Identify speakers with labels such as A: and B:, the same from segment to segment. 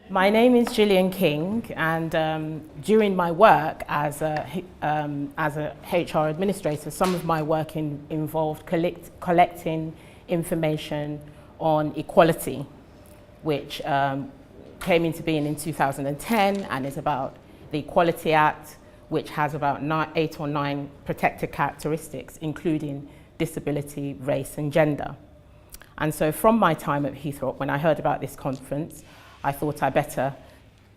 A: My name is Gillian King, and during my work as a HR administrator, some of my work involved collecting information on equality, which came into being in 2010 and is about the Equality Act, which has about 8 or 9 protected characteristics, including disability, race, and gender. And so from my time at Heythrop, when I heard about this conference, I thought I better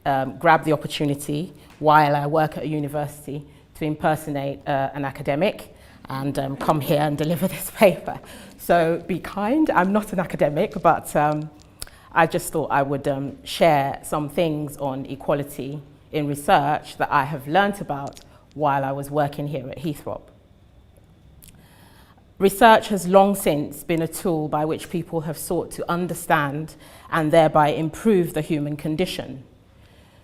A: grab the opportunity while I work at a university to impersonate an academic and come here and deliver this paper. So be kind, I'm not an academic, but I just thought I would share some things on equality in research that I have learnt about while I was working here at Heythrop. Research has long since been a tool by which people have sought to understand and thereby improve the human condition.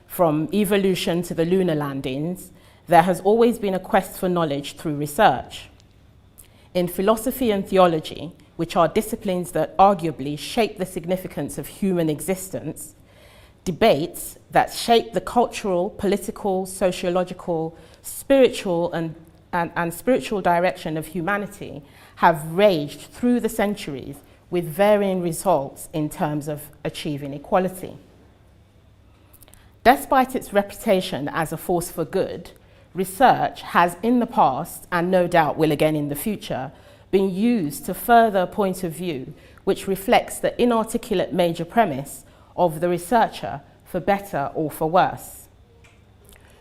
A: From evolution to the lunar landings, there has always been a quest for knowledge through research. In philosophy and theology, which are disciplines that arguably shape the significance of human existence, debates that shape the cultural, political, sociological, spiritual and spiritual direction of humanity have raged through the centuries with varying results in terms of achieving equality. Despite its reputation as a force for good, research has in the past, and no doubt will again in the future, been used to further a point of view which reflects the inarticulate major premise of the researcher, for better or for worse.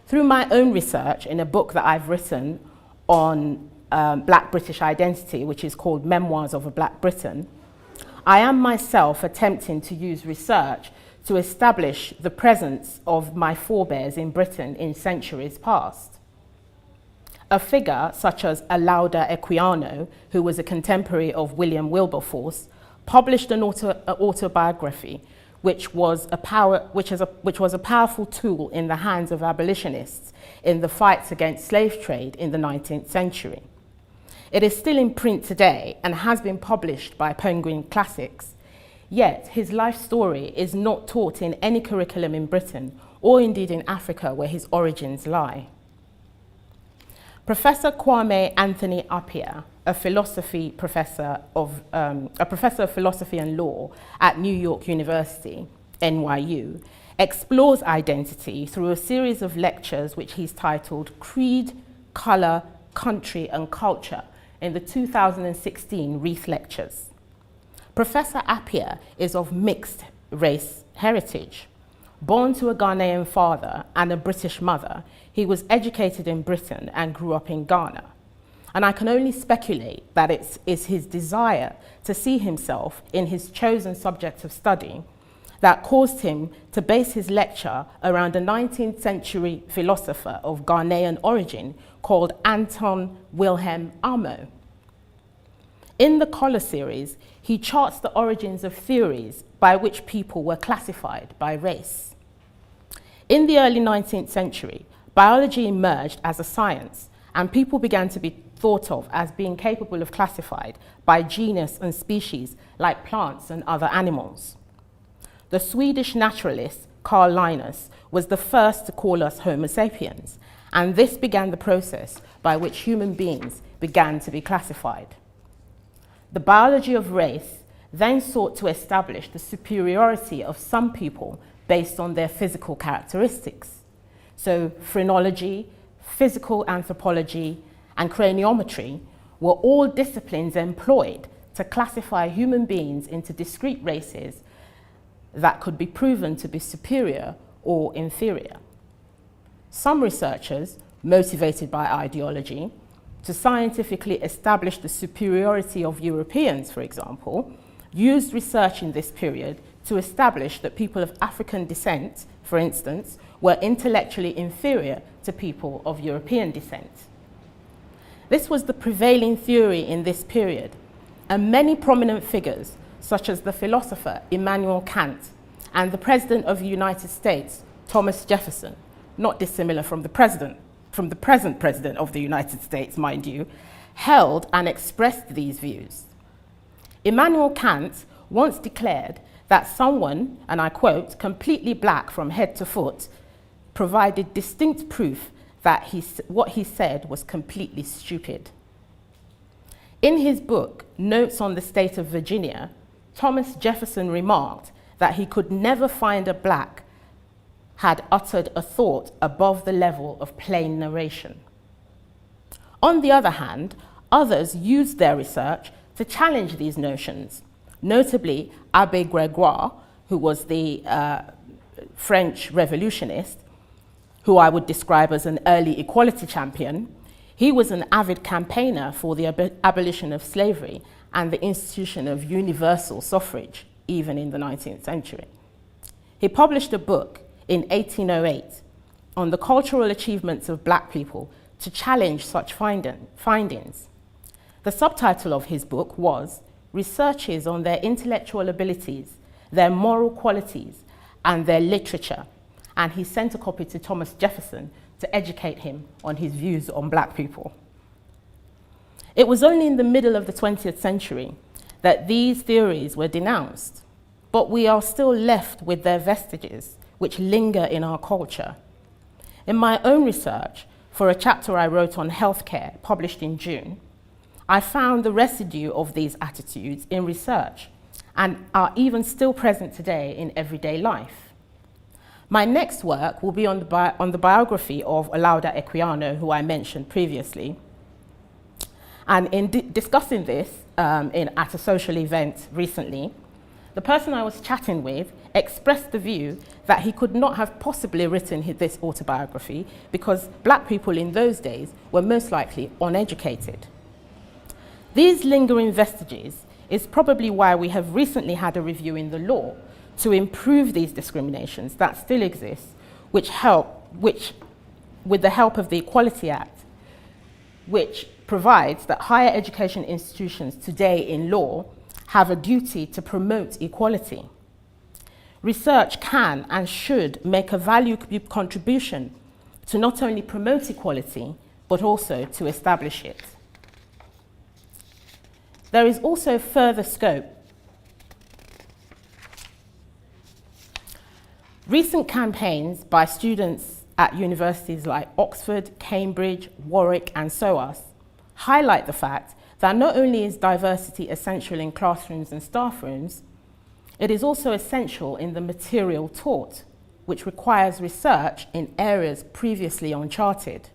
A: Through my own research in a book that I've written on Black British identity, which is called Memoirs of a Black Briton, I am myself attempting to use research to establish the presence of my forebears in Britain in centuries past. A figure such as Alauda Equiano, who was a contemporary of William Wilberforce, published an autobiography which was a powerful tool in the hands of abolitionists in the fights against slave trade in the 19th century. It is still in print today and has been published by Penguin Classics, yet his life story is not taught in any curriculum in Britain or indeed in Africa where his origins lie. Professor Kwame Anthony Appiah, a professor of philosophy and law at New York University, NYU, explores identity through a series of lectures which he's titled Creed, Color, Country and Culture in the 2016 Reith Lectures. Professor Appiah is of mixed race heritage. Born to a Ghanaian father and a British mother, he was educated in Britain and grew up in Ghana. And I can only speculate that it is his desire to see himself in his chosen subject of study that caused him to base his lecture around a 19th century philosopher of Ghanaian origin called Anton Wilhelm Amo. In the Color series, he charts the origins of theories by which people were classified by race. In the early 19th century, biology emerged as a science, and people began to be thought of as being capable of classified by genus and species like plants and other animals. The Swedish naturalist Carl Linus was the first to call us Homo sapiens, and this began the process by which human beings began to be classified. The biology of race then sought to establish the superiority of some people based on their physical characteristics. So phrenology, physical anthropology, and craniometry were all disciplines employed to classify human beings into discrete races that could be proven to be superior or inferior. Some researchers, motivated by ideology, to scientifically establish the superiority of Europeans, for example, used research in this period to establish that people of African descent, for instance, were intellectually inferior to people of European descent. This was the prevailing theory in this period, and many prominent figures, such as the philosopher Immanuel Kant and the President of the United States, Thomas Jefferson, not dissimilar from the present President of the United States, mind you, held and expressed these views. Immanuel Kant once declared that someone, and I quote, completely black from head to foot, provided distinct proof that what he said was completely stupid. In his book, Notes on the State of Virginia, Thomas Jefferson remarked that he could never find a black had uttered a thought above the level of plain narration. On the other hand, others used their research to challenge these notions, notably Abbé Grégoire, who was the French revolutionist, who I would describe as an early equality champion. He was an avid campaigner for the abolition of slavery and the institution of universal suffrage, even in the 19th century. He published a book in 1808 on the cultural achievements of black people to challenge such findings. The subtitle of his book was Researches on Their Intellectual Abilities, Their Moral Qualities, and Their Literature, and he sent a copy to Thomas Jefferson to educate him on his views on black people. It was only in the middle of the 20th century that these theories were denounced, but we are still left with their vestiges, which linger in our culture. In my own research, for a chapter I wrote on healthcare, published in June, I found the residue of these attitudes in research and are even still present today in everyday life. My next work will be on the biography of Olaudah Equiano, who I mentioned previously. And in discussing this at a social event recently, the person I was chatting with expressed the view that he could not have possibly written this autobiography because black people in those days were most likely uneducated. These lingering vestiges is probably why we have recently had a review in the law to improve these discriminations that still exist, which with the help of the Equality Act, which provides that higher education institutions today in law have a duty to promote equality. Research can and should make a valuable contribution to not only promote equality, but also to establish it. There is also further scope. Recent campaigns by students at universities like Oxford, Cambridge, Warwick and SOAS highlight the fact that not only is diversity essential in classrooms and staff rooms, it is also essential in the material taught, which requires research in areas previously uncharted.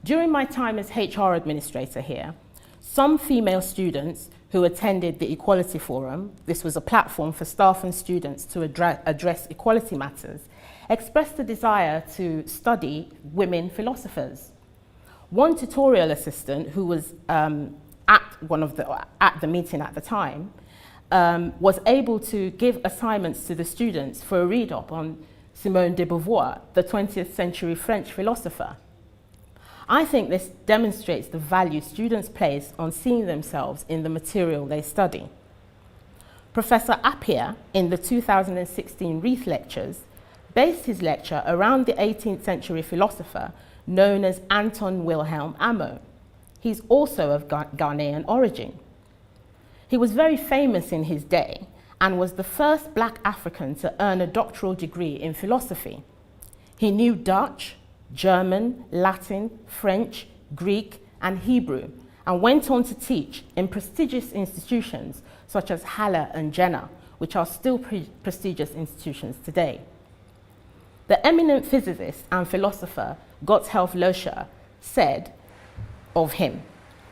A: During my time as HR administrator here, some female students who attended the Equality Forum, this was a platform for staff and students to address equality matters, expressed a desire to study women philosophers. One tutorial assistant who was at the meeting at the time was able to give assignments to the students for a read-up on Simone de Beauvoir, the 20th century French philosopher. I think this demonstrates the value students place on seeing themselves in the material they study. Professor Appiah, in the 2016 Reith Lectures, based his lecture around the 18th century philosopher known as Anton Wilhelm Amo. He's also of Ghanaian origin. He was very famous in his day and was the first black African to earn a doctoral degree in philosophy. He knew Dutch, German, Latin, French, Greek, and Hebrew, and went on to teach in prestigious institutions such as Halle and Jena, which are still prestigious institutions today. The eminent physicist and philosopher Gotthelf Loescher said of him,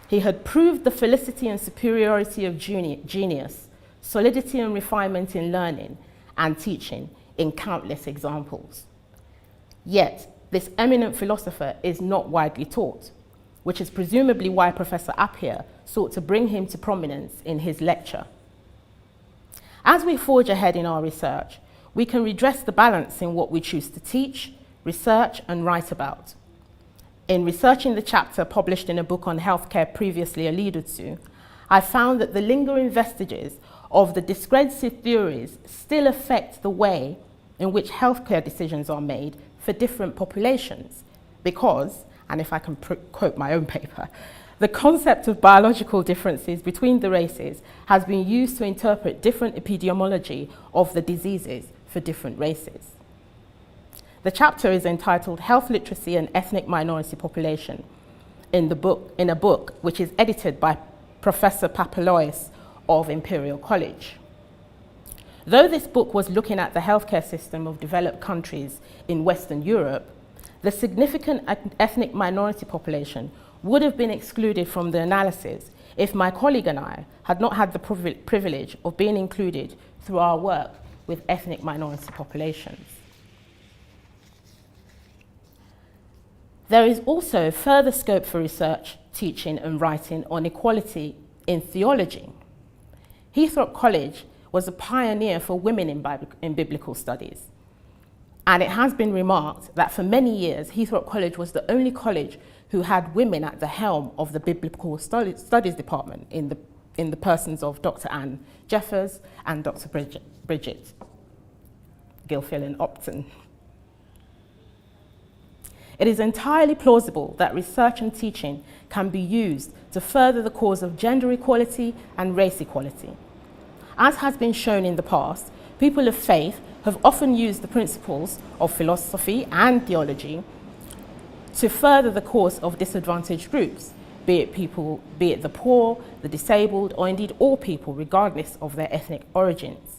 A: he had proved the felicity and superiority of genius, solidity and refinement in learning and teaching in countless examples. Yet, this eminent philosopher is not widely taught, which is presumably why Professor Appiah sought to bring him to prominence in his lecture. As we forge ahead in our research, we can redress the balance in what we choose to teach, research, and write about. In researching the chapter published in a book on healthcare previously alluded to, I found that the lingering vestiges of the discredited theories still affect the way in which healthcare decisions are made for different populations because, and if I can quote my own paper, The concept of biological differences between the races has been used to interpret different epidemiology of the diseases for different races. The chapter is entitled Health Literacy and Ethnic Minority Population in a book which is edited by Professor Papalois of Imperial College. Though this book was looking at the healthcare system of developed countries in Western Europe, the significant ethnic minority population would have been excluded from the analysis if my colleague and I had not had the privilege of being included through our work with ethnic minority populations. There is also further scope for research, teaching and writing on equality in theology. Heythrop College was a pioneer for women in biblical studies. And it has been remarked that for many years, Heythrop College was the only college who had women at the helm of the Biblical Studies Department in the persons of Dr. Anne Jeffers and Dr. Bridget Gillian Upton. It is entirely plausible that research and teaching can be used to further the cause of gender equality and race equality. As has been shown in the past, people of faith have often used the principles of philosophy and theology to further the cause of disadvantaged groups, be it the poor, the disabled, or indeed all people, regardless of their ethnic origins.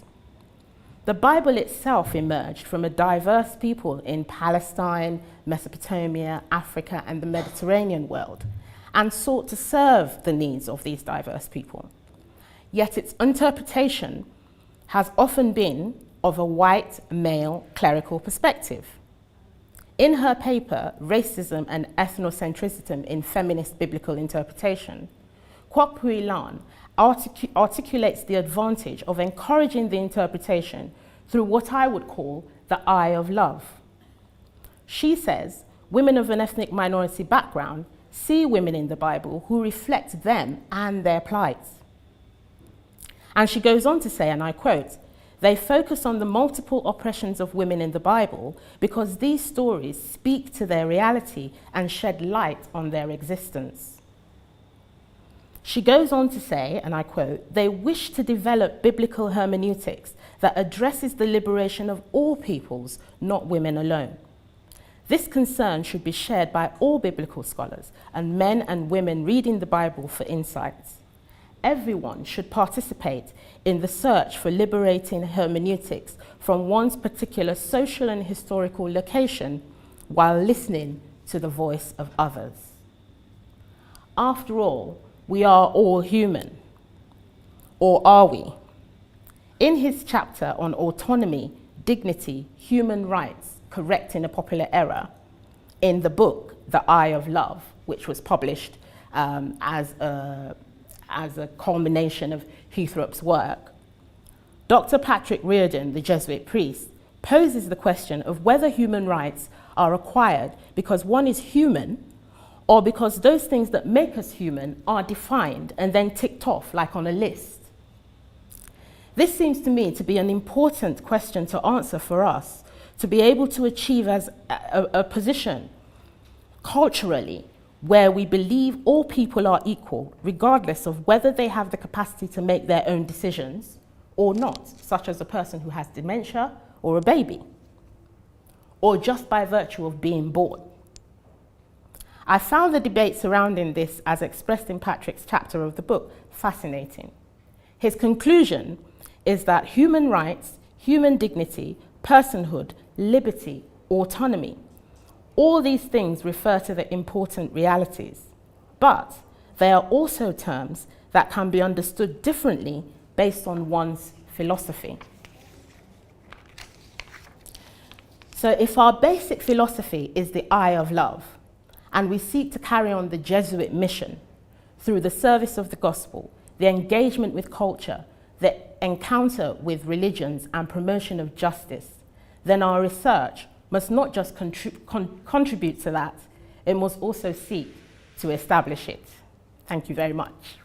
A: The Bible itself emerged from a diverse people in Palestine, Mesopotamia, Africa, and the Mediterranean world, and sought to serve the needs of these diverse people. Yet its interpretation has often been of a white, male, clerical perspective. In her paper, Racism and Ethnocentricity in Feminist Biblical Interpretation, Kwok Pui-Lan articulates the advantage of encouraging the interpretation through what I would call the eye of love. She says women of an ethnic minority background see women in the Bible who reflect them and their plight. And she goes on to say, and I quote, "They focus on the multiple oppressions of women in the Bible because these stories speak to their reality and shed light on their existence." She goes on to say, and I quote, "They wish to develop biblical hermeneutics that addresses the liberation of all peoples, not women alone. This concern should be shared by all biblical scholars and men and women reading the Bible for insights. Everyone should participate in the search for liberating hermeneutics from one's particular social and historical location while listening to the voice of others." After all, we are all human. Or are we? In his chapter on autonomy, dignity, human rights, correcting a popular error, in the book, The Eye of Love, which was published as a culmination of Heythrop's work, Dr. Patrick Reardon, the Jesuit priest, poses the question of whether human rights are acquired because one is human or because those things that make us human are defined and then ticked off like on a list. This seems to me to be an important question to answer for us, to be able to achieve as a position culturally where we believe all people are equal, regardless of whether they have the capacity to make their own decisions or not, such as a person who has dementia or a baby, or just by virtue of being born. I found the debate surrounding this, as expressed in Patrick's chapter of the book, fascinating. His conclusion is that human rights, human dignity, personhood, liberty, autonomy, all these things refer to the important realities, but they are also terms that can be understood differently based on one's philosophy. So if our basic philosophy is the eye of love, and we seek to carry on the Jesuit mission through the service of the gospel, the engagement with culture, the encounter with religions and promotion of justice, then our research must not just contribute to that, it must also seek to establish it. Thank you very much.